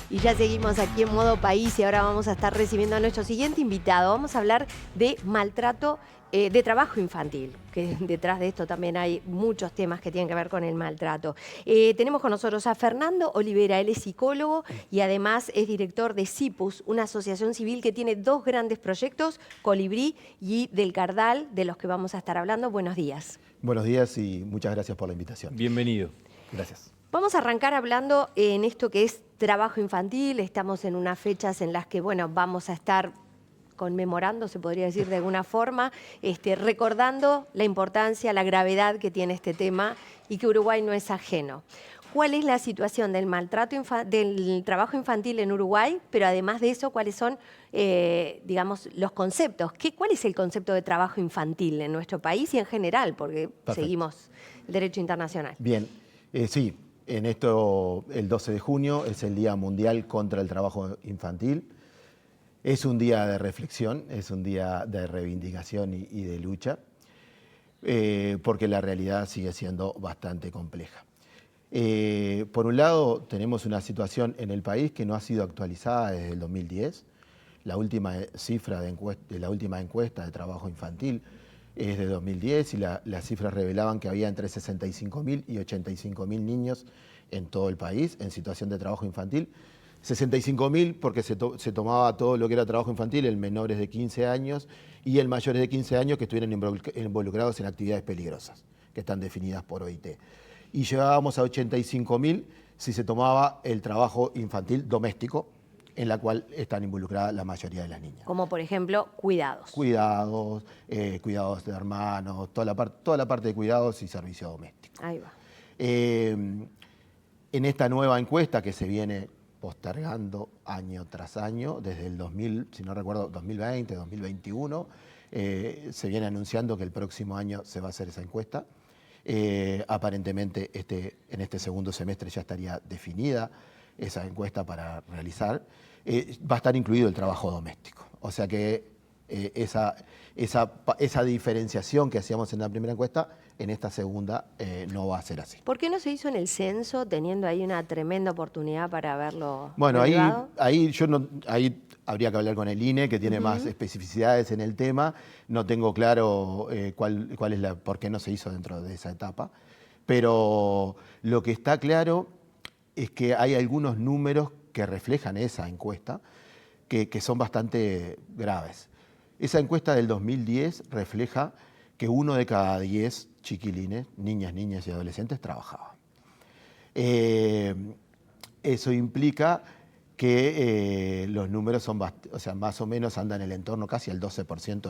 Y ya seguimos aquí en Modo País y ahora vamos a estar recibiendo a nuestro siguiente invitado. Vamos a hablar de maltrato, de trabajo infantil, que detrás de esto también hay muchos temas que tienen que ver con el maltrato. Tenemos con nosotros a Fernando Olivera, él es psicólogo y además es director de CIPUS, una asociación civil que tiene dos grandes proyectos, Colibrí y Del Cardal, de los que vamos a estar hablando. Buenos días. Buenos días y muchas gracias por la invitación. Bienvenido. Gracias. Vamos a arrancar hablando en esto que es trabajo infantil. Estamos en unas fechas en las que, bueno, vamos a estar conmemorando, se podría decir de alguna forma, recordando la importancia, la gravedad que tiene este tema y que Uruguay no es ajeno. ¿Cuál es la situación del maltrato del trabajo infantil en Uruguay? Pero además de eso, ¿cuáles son, digamos, los conceptos? ¿Cuál es el concepto de trabajo infantil en nuestro país y en general? Porque seguimos el derecho internacional. Bien, sí, en esto el 12 de junio es el Día Mundial contra el Trabajo Infantil. Es un día de reflexión, es un día de reivindicación y de lucha, porque la realidad sigue siendo bastante compleja. Por un lado, tenemos una situación en el país que no ha sido actualizada desde el 2010. La última cifra de la última encuesta de trabajo infantil es de 2010 y las cifras revelaban que había entre 65.000 y 85.000 niños en todo el país en situación de trabajo infantil. 65.000 porque se tomaba todo lo que era trabajo infantil en menores de 15 años y en mayores de 15 años que estuvieran involucrados en actividades peligrosas, que están definidas por OIT. Y llegábamos a 85.000 si se tomaba el trabajo infantil doméstico, en la cual están involucradas la mayoría de las niñas. Como por ejemplo, cuidados. Cuidados de hermanos, toda la parte de cuidados y servicio doméstico. Ahí va. En esta nueva encuesta que se viene postergando año tras año, desde el 2000, si no recuerdo, 2020, 2021, se viene anunciando que el próximo año se va a hacer esa encuesta. Aparentemente en este segundo semestre ya estaría definida esa encuesta para realizar. Va a estar incluido el trabajo doméstico. O sea que esa diferenciación que hacíamos en la primera encuesta, en esta segunda no va a ser así. ¿Por qué no se hizo en el censo, teniendo ahí una tremenda oportunidad para verlo? Bueno, derivado? ahí habría que hablar con el INE, que tiene más especificidades en el tema. No tengo claro por qué no se hizo dentro de esa etapa. Pero lo que está claro es que hay algunos números que reflejan esa encuesta que son bastante graves. Esa encuesta del 2010 refleja que 1 de cada 10 chiquilines, niñas y adolescentes, trabajaba. Eso implica que los números son, más o menos andan en el entorno casi al 12%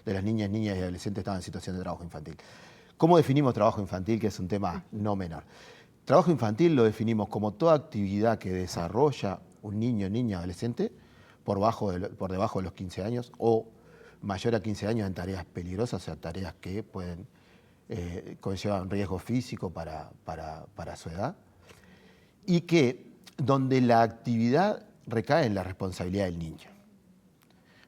de las niñas y adolescentes estaban en situación de trabajo infantil. ¿Cómo definimos trabajo infantil? Que es un tema no menor. Trabajo infantil lo definimos como toda actividad que desarrolla un niño, niña, adolescente por debajo de los 15 años o mayor a 15 años en tareas peligrosas, o sea, tareas que pueden conllevar un riesgo físico para su edad, y que donde la actividad recae en la responsabilidad del niño.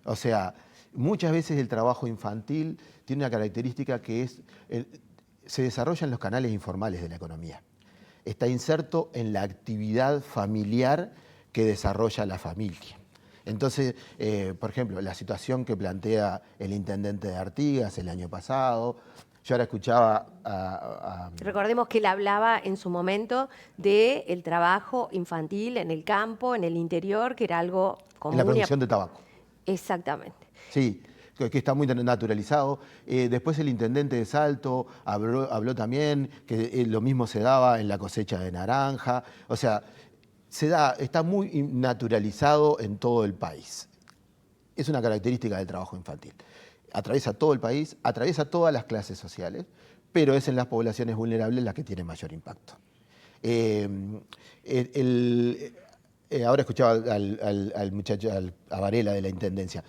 O sea, muchas veces el trabajo infantil tiene una característica que es, se desarrolla en los canales informales de la economía. Está inserto en la actividad familiar que desarrolla la familia. Entonces, por ejemplo, la situación que plantea el intendente de Artigas el año pasado, yo ahora escuchaba Recordemos que él hablaba en su momento del trabajo infantil en el campo, en el interior, que era algo común. En la producción de tabaco. Exactamente. Sí, que está muy naturalizado. Después el intendente de Salto habló también que lo mismo se daba en la cosecha de naranja. O sea, está muy naturalizado en todo el país. Es una característica del trabajo infantil. Atraviesa todo el país, atraviesa todas las clases sociales, pero es en las poblaciones vulnerables las que tiene mayor impacto. Ahora escuchaba al muchacho, a Varela de la Intendencia.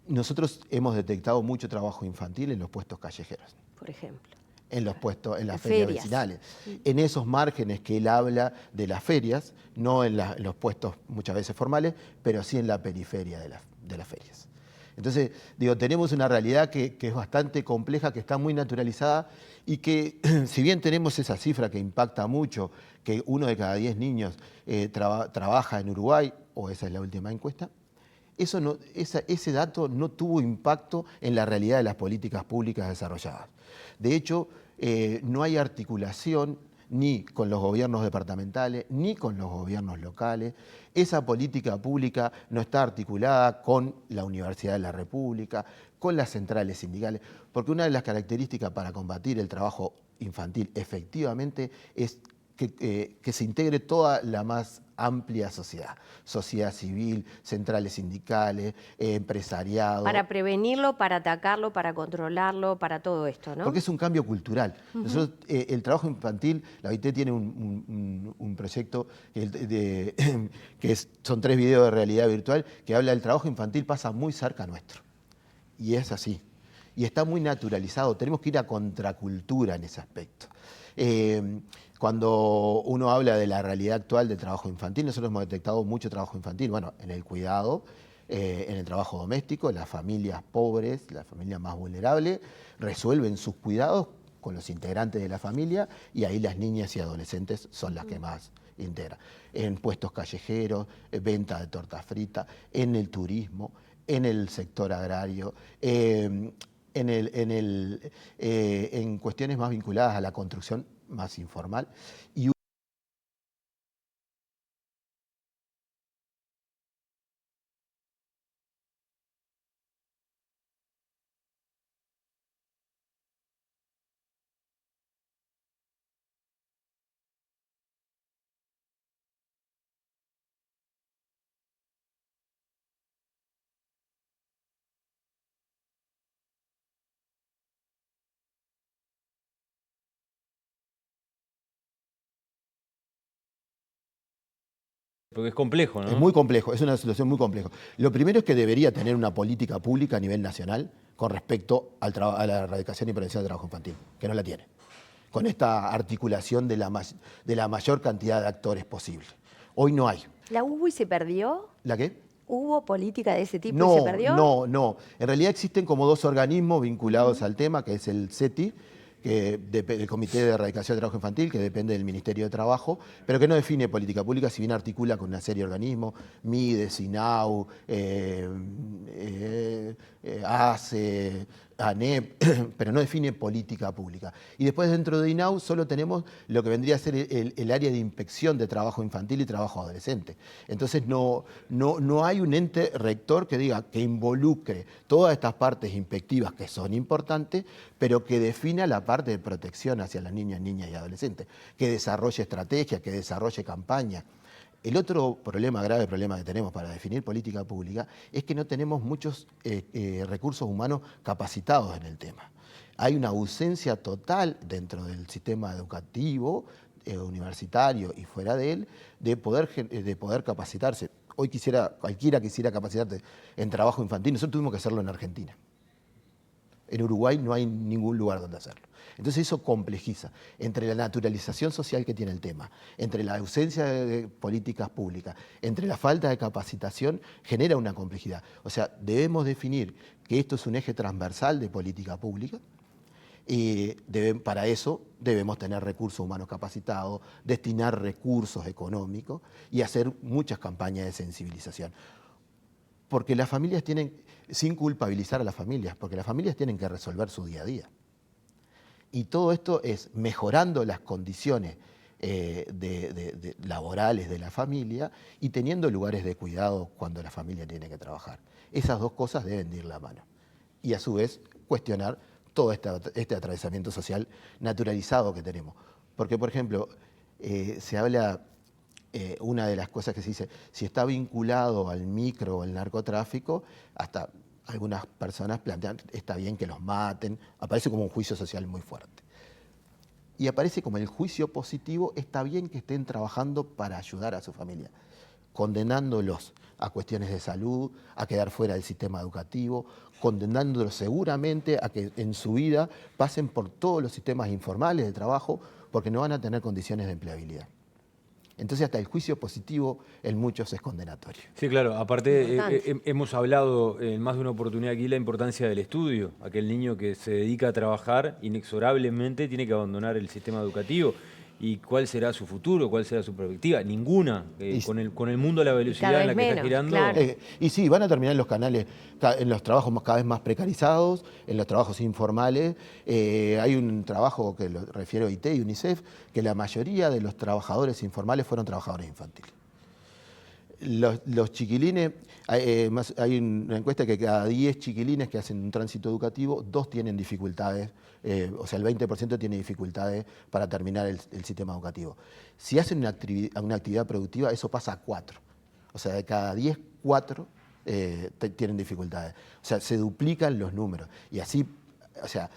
Nosotros hemos detectado mucho trabajo infantil en los puestos callejeros. Por ejemplo. En las ferias vecinales. En esos márgenes que él habla de las ferias, no en los puestos muchas veces formales, pero sí en la periferia de las ferias. Entonces, digo, tenemos una realidad que es bastante compleja, que está muy naturalizada y que, si bien tenemos esa cifra que impacta mucho, que 1 de cada 10 niños trabaja en Uruguay, o esa es la última encuesta, ese dato no tuvo impacto en la realidad de las políticas públicas desarrolladas. De hecho, no hay articulación ni con los gobiernos departamentales, ni con los gobiernos locales. Esa política pública no está articulada con la Universidad de la República, con las centrales sindicales, porque una de las características para combatir el trabajo infantil efectivamente es que se integre toda la más amplia sociedad civil, centrales sindicales, empresariado. Para prevenirlo, para atacarlo, para controlarlo, para todo esto, ¿no? Porque es un cambio cultural. Nosotros, el trabajo infantil, la OIT tiene un proyecto son 3 videos de realidad virtual que habla del trabajo infantil pasa muy cerca nuestro. Y es así. Y está muy naturalizado. Tenemos que ir a contracultura en ese aspecto. Cuando uno habla de la realidad actual del trabajo infantil, nosotros hemos detectado mucho trabajo infantil, bueno, en el cuidado, en el trabajo doméstico, las familias pobres, las familias más vulnerables, resuelven sus cuidados con los integrantes de la familia y ahí las niñas y adolescentes son las que más integran. En puestos callejeros, venta de torta frita, en el turismo, en el sector agrario, en cuestiones más vinculadas a la construcción más informal. Y Porque es complejo, es ¿no? muy complejo, es una situación muy compleja. Lo primero es que debería tener una política pública a nivel nacional con respecto a la erradicación y prevención del trabajo infantil, que no la tiene, con esta articulación de la mayor cantidad de actores posible. Hoy no hay. ¿La hubo y se perdió? ¿La qué? ¿Hubo política de ese tipo y se perdió? No. En realidad existen como 2 organismos vinculados al tema, que es el CETI, el Comité de Erradicación del Trabajo Infantil, que depende del Ministerio de Trabajo, pero que no define política pública, si bien articula con una serie de organismos, MIDE, SINAU, ACE, ANEP, pero no define política pública. Y después dentro de INAU solo tenemos lo que vendría a ser el área de inspección de trabajo infantil y trabajo adolescente. Entonces no hay un ente rector que diga, que involucre todas estas partes inspectivas que son importantes, pero que defina la parte de protección hacia las niñas y adolescentes, que desarrolle estrategias, que desarrolle campañas. El otro grave problema que tenemos para definir política pública es que no tenemos muchos recursos humanos capacitados en el tema. Hay una ausencia total dentro del sistema educativo, universitario y fuera de él, de poder capacitarse. Hoy cualquiera quisiera capacitarse en trabajo infantil, nosotros tuvimos que hacerlo en Argentina. En Uruguay no hay ningún lugar donde hacerlo. Entonces eso complejiza. Entre la naturalización social que tiene el tema, entre la ausencia de políticas públicas, entre la falta de capacitación, genera una complejidad. O sea, debemos definir que esto es un eje transversal de política pública y para eso debemos tener recursos humanos capacitados, destinar recursos económicos y hacer muchas campañas de sensibilización. Porque las familias sin culpabilizar a las familias, porque las familias tienen que resolver su día a día. Y todo esto es mejorando las condiciones laborales de la familia y teniendo lugares de cuidado cuando la familia tiene que trabajar. Esas 2 cosas deben de ir de la mano. Y a su vez cuestionar todo este atravesamiento social naturalizado que tenemos. Porque, por ejemplo, se habla... una de las cosas que se dice, si está vinculado al micro o al narcotráfico, hasta algunas personas plantean, está bien que los maten, aparece como un juicio social muy fuerte. Y aparece como el juicio positivo, está bien que estén trabajando para ayudar a su familia, condenándolos a cuestiones de salud, a quedar fuera del sistema educativo, condenándolos seguramente a que en su vida pasen por todos los sistemas informales de trabajo porque no van a tener condiciones de empleabilidad. Entonces hasta el juicio positivo en muchos es condenatorio. Sí, claro. Aparte, Importante. hemos hablado en más de una oportunidad aquí la importancia del estudio. Aquel niño que se dedica a trabajar inexorablemente tiene que abandonar el sistema educativo. ¿Y cuál será su futuro? ¿Cuál será su perspectiva? Ninguna. Con el mundo a la velocidad cada en la vez que está menos, girando. claro. Y sí, van a terminar en los canales, en los trabajos cada vez más precarizados, en los trabajos informales. Hay un trabajo que lo refiere OIT y UNICEF, que la mayoría de los trabajadores informales fueron trabajadores infantiles. Los chiquilines, hay una encuesta que cada 10 chiquilines que hacen un tránsito educativo, 2 tienen dificultades, o sea, el 20% tiene dificultades para terminar el sistema educativo. Si hacen una actividad productiva, eso pasa a 4. O sea, de cada 10, 4 tienen dificultades. O sea, se duplican los números. Y así, o sea,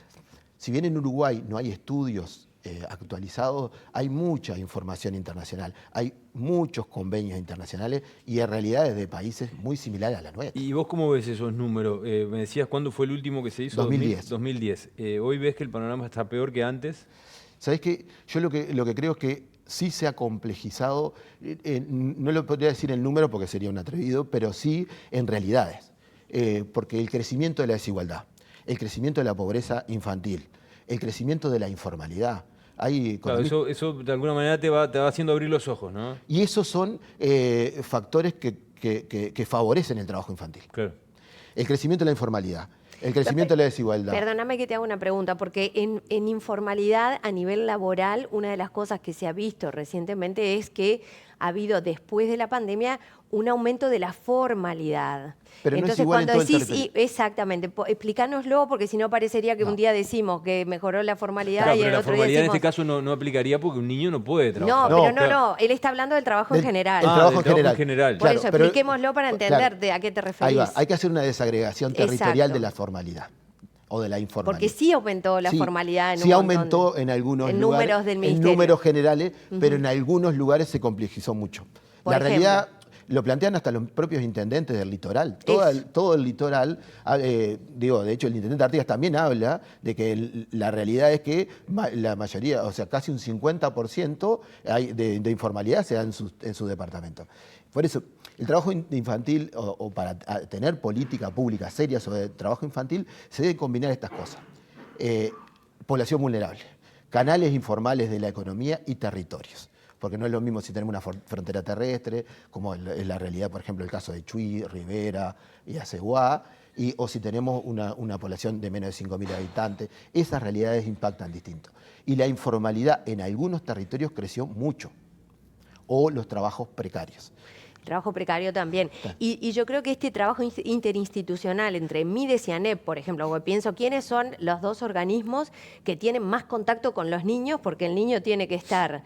si bien en Uruguay no hay estudios actualizados, hay mucha información internacional, hay muchos convenios internacionales y en realidades de países muy similares a la nuestra. ¿Y vos cómo ves esos números? Me decías, ¿cuándo fue el último que se hizo? 2010. 2010. ¿Hoy ves que el panorama está peor que antes? ¿Sabés qué? Yo lo que creo es que sí se ha complejizado, no lo podría decir en número porque sería un atrevido, pero sí en realidades. Porque el crecimiento de la desigualdad, el crecimiento de la pobreza infantil, el crecimiento de la informalidad. Claro, eso de alguna manera te va haciendo abrir los ojos, ¿no? Y esos son factores que favorecen el trabajo infantil. Claro. El crecimiento de la informalidad, el crecimiento de la desigualdad. Perdóname que te haga una pregunta, porque en informalidad a nivel laboral, una de las cosas que se ha visto recientemente es que ha habido después de la pandemia un aumento de la formalidad. Pero no es Entonces, igual en cuando todo el decís, territorio. exácamente, explícanoslo, porque si no parecería que No. un día decimos que mejoró la formalidad Claro, y pero el la otro día formalidad en decimos... este caso no aplicaría porque un niño no puede trabajar. No, pero claro. no, él está hablando del trabajo en Del- general. El trabajo en del trabajo en general. general. Por Claro, eso, pero- expliquémoslo para claro, entender de a qué te referís. Ahí va, hay que hacer una desagregación territorial Exacto. de la formalidad o de la informalidad. Porque sí aumentó la Sí, formalidad en sí un aumentó montón de- en algunos en lugares, números del en ministerio. números generales, pero en algunos lugares se complejizó mucho. Por La ejemplo. realidad lo plantean hasta los propios intendentes del litoral. Eso. Todo el litoral, de hecho el intendente Artigas también habla de que la realidad es que la mayoría, o sea, casi un 50% de informalidad se da en su departamento. Por eso, el trabajo infantil, o para tener política pública seria sobre el trabajo infantil, se deben combinar estas cosas. Población vulnerable, canales informales de la economía y territorios. Porque no es lo mismo si tenemos una frontera terrestre, como es la realidad, por ejemplo, el caso de Chuy, Rivera y Aceguá, o si tenemos una población de menos de 5.000 habitantes. Esas realidades impactan distinto. Y la informalidad en algunos territorios creció mucho, o los trabajos precarios. Trabajo precario también. Y yo creo que este trabajo interinstitucional entre Mides y ANEP, por ejemplo, porque pienso quiénes son los dos organismos que tienen más contacto con los niños, porque el niño tiene que estar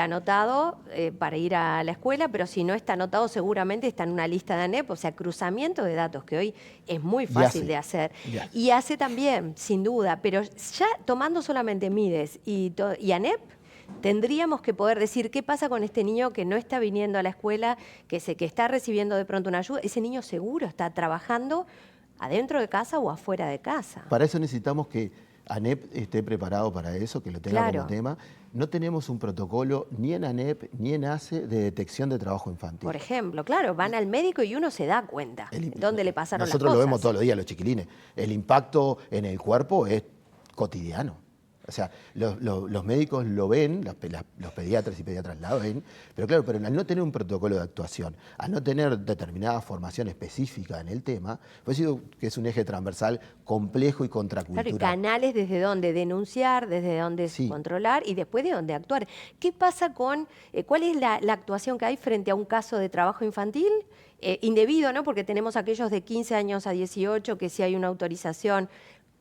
anotado para ir a la escuela, pero si no está anotado seguramente está en una lista de ANEP, o sea, cruzamiento de datos que hoy es muy fácil de hacer. Y hace también, sin duda, pero ya tomando solamente Mides y ANEP, tendríamos que poder decir qué pasa con este niño que no está viniendo a la escuela, que está recibiendo de pronto una ayuda. Ese niño seguro está trabajando adentro de casa o afuera de casa. Para eso necesitamos que ANEP esté preparado para eso, que lo tenga como tema. No tenemos un protocolo ni en ANEP ni en ACE de detección de trabajo infantil. Por ejemplo, claro, van al médico y uno se da cuenta dónde le pasaron las cosas. Nosotros lo vemos todos los días, los chiquilines. El impacto en el cuerpo es cotidiano. O sea, los médicos lo ven, los pediatras y pediatras la ven, pero claro, pero al no tener un protocolo de actuación, al no tener determinada formación específica en el tema, pues digo que es un eje transversal complejo y contracultural. Claro, y canales desde donde denunciar, desde donde controlar y después de donde actuar. ¿Qué pasa con, cuál es la actuación que hay frente a un caso de trabajo infantil? Indebido, ¿no? Porque tenemos aquellos de 15 años a 18 que si hay una autorización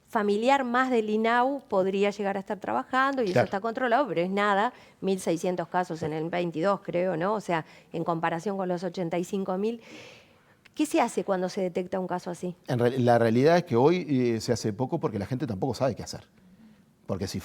familiar más del INAU podría llegar a estar trabajando y eso está controlado, pero es nada, 1.600 casos en el 22 creo, ¿no? O sea, en comparación con los 85.000. ¿Qué se hace cuando se detecta un caso así? La realidad es que hoy se hace poco porque la gente tampoco sabe qué hacer. Porque si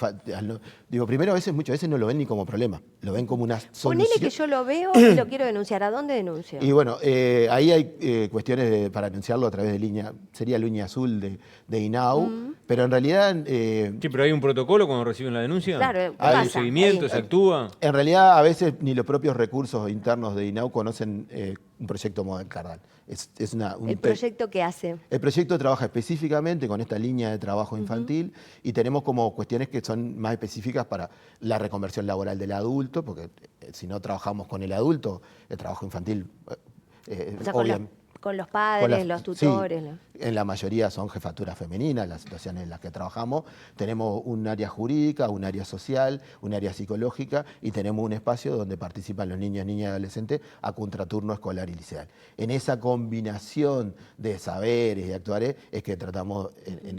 digo, primero muchas veces no lo ven ni como problema, lo ven como una solución. Ponele que yo lo veo y lo quiero denunciar. ¿A dónde denuncio? Y bueno, ahí hay cuestiones para denunciarlo a través de sería línea azul de INAU, pero en realidad... Sí, pero hay un protocolo cuando reciben la denuncia. Claro, ¿qué hay un pasa? seguimiento, Ahí. se actúa. En realidad, a veces ni los propios recursos internos de INAU conocen un proyecto Model Cardal. ¿El proyecto qué hace? El proyecto trabaja específicamente con esta línea de trabajo infantil y tenemos como cuestiones que son más específicas para la reconversión laboral del adulto, porque si no trabajamos con el adulto, el trabajo infantil... O sea, con los padres, los tutores. Sí, en la mayoría son jefaturas femeninas, las situaciones en las que trabajamos. Tenemos un área jurídica, un área social, un área psicológica y tenemos un espacio donde participan los niños, niñas y adolescentes a contraturno escolar y liceal. En esa combinación de saberes y actuares es que tratamos,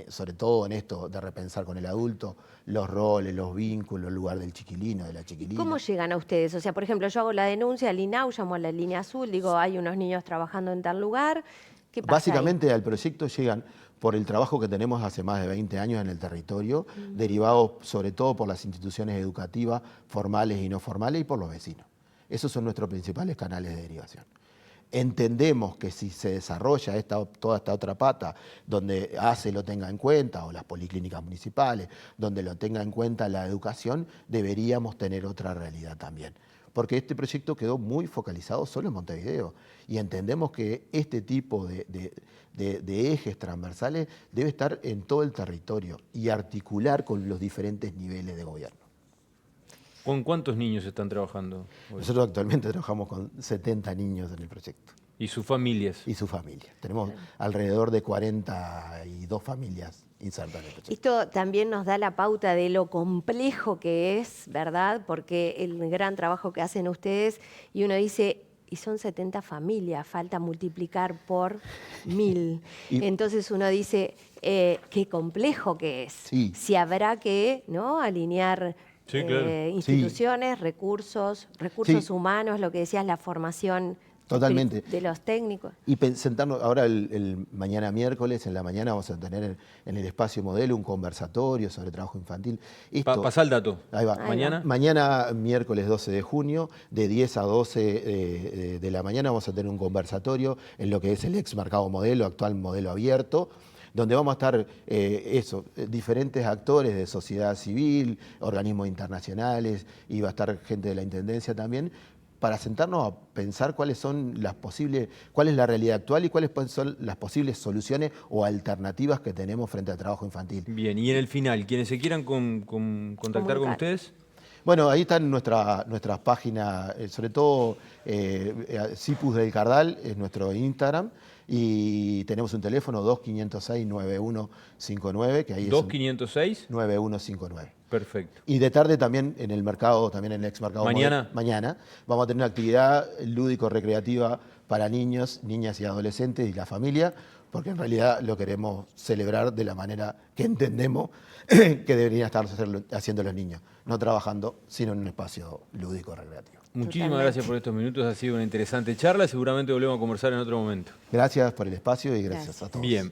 sobre todo en esto de repensar con el adulto, los roles, los vínculos, el lugar del chiquilino, de la chiquilina. ¿Cómo llegan a ustedes? O sea, por ejemplo, yo hago la denuncia al INAU, llamo a la línea azul, digo, hay unos niños trabajando en tal lugar. ¿Qué pasa Básicamente ahí? al proyecto llegan por el trabajo que tenemos hace más de 20 años en el territorio, derivado sobre todo por las instituciones educativas formales y no formales y por los vecinos. Esos son nuestros principales canales de derivación. Entendemos que si se desarrolla toda esta otra pata, donde ACE lo tenga en cuenta, o las policlínicas municipales, donde lo tenga en cuenta la educación, deberíamos tener otra realidad también. Porque este proyecto quedó muy focalizado solo en Montevideo y entendemos que este tipo de ejes transversales debe estar en todo el territorio y articular con los diferentes niveles de gobierno. ¿Con cuántos niños están trabajando hoy? Nosotros actualmente trabajamos con 70 niños en el proyecto. ¿Y sus familias? Y su familia. Tenemos alrededor de 42 familias insertas en el proyecto. Esto también nos da la pauta de lo complejo que es, ¿verdad? Porque el gran trabajo que hacen ustedes, y uno dice, y son 70 familias, falta multiplicar por 1000. Entonces uno dice, qué complejo que es. Sí. Si habrá que, ¿no?, alinear Sí, claro. instituciones, recursos Sí. humanos, lo que decías, la formación Totalmente. de los técnicos. Y sentarnos, ahora el mañana miércoles, en la mañana vamos a tener en el espacio modelo un conversatorio sobre trabajo infantil. Pasá el dato. Ahí va. ¿Mañana? Mañana, miércoles 12 de junio, de 10 a 12 de la mañana vamos a tener un conversatorio en lo que es el ex mercado modelo, actual modelo abierto, donde vamos a estar diferentes actores de sociedad civil, organismos internacionales, y va a estar gente de la Intendencia también, para sentarnos a pensar cuál es la realidad actual y cuáles son las posibles soluciones o alternativas que tenemos frente al trabajo infantil. Bien, y en el final, quienes se quieran contactar con Comunicar. ustedes. Bueno, ahí están nuestras páginas, sobre todo Cipus del Cardal es nuestro Instagram, y tenemos un teléfono 2506-9159, que ahí es 2506. 9159. Perfecto. Y de tarde también en el mercado, también en el ex mercado ¿Mañana? Mañana vamos a tener una actividad lúdico-recreativa para niños, niñas y adolescentes y la familia, porque en realidad lo queremos celebrar de la manera que entendemos que deberían estar haciendo los niños, no trabajando, sino en un espacio lúdico-recreativo. Muchísimas Totalmente. gracias por estos minutos, ha sido una interesante charla, seguramente volvemos a conversar en otro momento. Gracias por el espacio y gracias a todos. Bien.